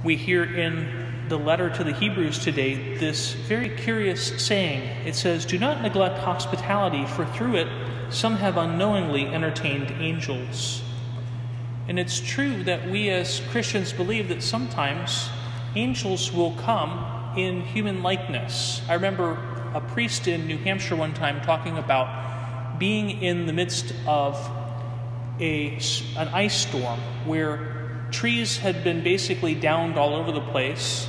We hear in the letter to the Hebrews today this very curious saying. It says, "Do not neglect hospitality, for through it some have unknowingly entertained angels." And it's true that we as Christians believe that sometimes angels will come in human likeness. I remember a priest in New Hampshire one time talking about being in the midst of an ice storm where trees had been basically downed all over the place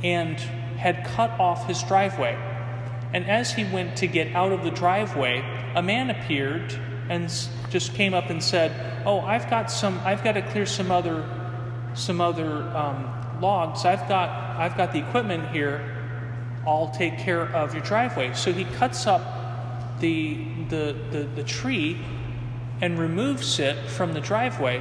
and had cut off his driveway. And as he went to get out of the driveway, a man appeared and just came up and said, "Oh, I've got to clear some other logs. I've got the equipment here. I'll take care of your driveway." So he cuts up the tree and removes it from the driveway.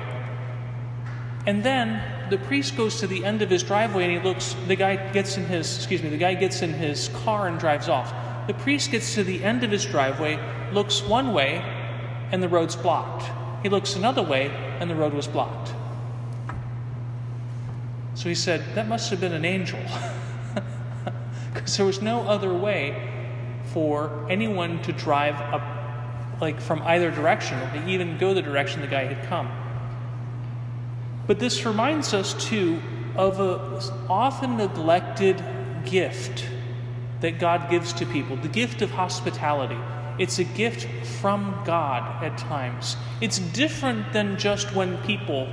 And then the priest goes to the end of his driveway and he looks. The guy gets in his car and drives off. The priest gets to the end of his driveway, looks one way, and the road's blocked. He looks another way, and the road was blocked. So he said, "That must have been an angel," because there was no other way for anyone to drive up, like from either direction, or to even go the direction the guy had come. But this reminds us too of an often neglected gift that God gives to people, the gift of hospitality. It's a gift from God at times. It's different than just when people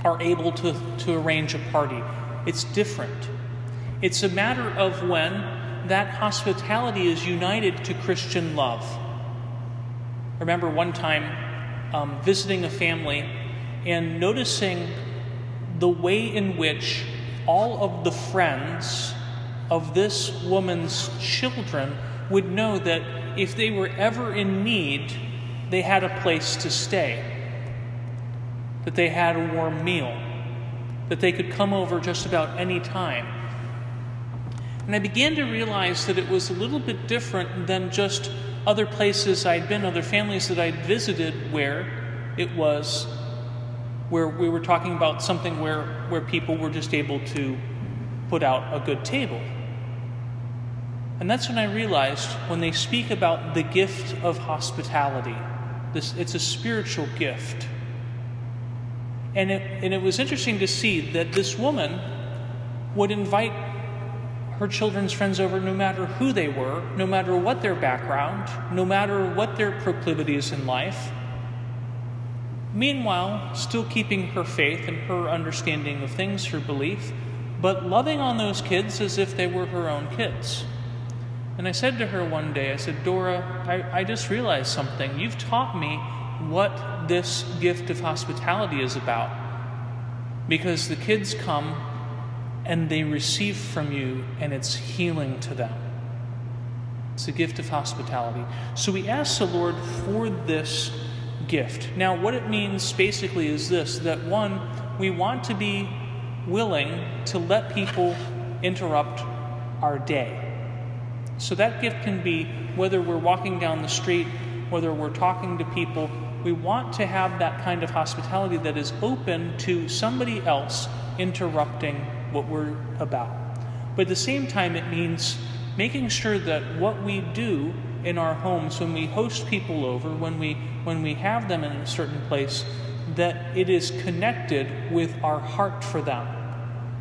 are able to arrange a party. It's different. It's a matter of when that hospitality is united to Christian love. I remember one time visiting a family and noticing the way in which all of the friends of this woman's children would know that if they were ever in need, they had a place to stay, that they had a warm meal, that they could come over just about any time. And I began to realize that it was a little bit different than just other places I'd been, other families that I'd visited, where we were talking about something where people were just able to put out a good table. And that's when I realized, when they speak about the gift of hospitality, it's a spiritual gift. And it was interesting to see that this woman would invite her children's friends over no matter who they were, no matter what their background, no matter what their proclivities in life. Meanwhile, still keeping her faith and her understanding of things, her belief, but loving on those kids as if they were her own kids. And I said to her one day, I said, "Dora, I just realized something. You've taught me what this gift of hospitality is about. Because the kids come and they receive from you, and it's healing to them. It's a gift of hospitality." So we ask the Lord for this gift. Now, what it means basically is this, that one, we want to be willing to let people interrupt our day. So that gift can be whether we're walking down the street, whether we're talking to people. We want to have that kind of hospitality that is open to somebody else interrupting what we're about. But at the same time, it means making sure that what we do in our homes, when we host people over, when we have them in a certain place, that it is connected with our heart for them.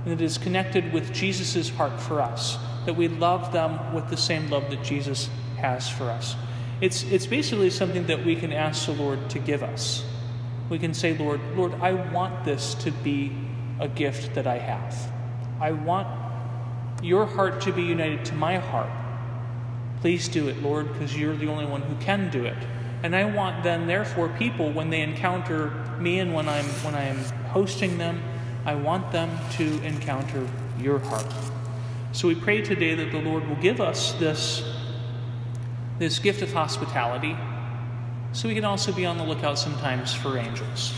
And it is connected with Jesus' heart for us. That we love them with the same love that Jesus has for us. It's basically something that we can ask the Lord to give us. We can say, Lord, I want this to be a gift that I have. I want your heart to be united to my heart. Please do it, Lord, because you're the only one who can do it. And I want then, therefore, people, when they encounter me and when I'm hosting them, I want them to encounter your heart. So we pray today that the Lord will give us this gift of hospitality, so we can also be on the lookout sometimes for angels.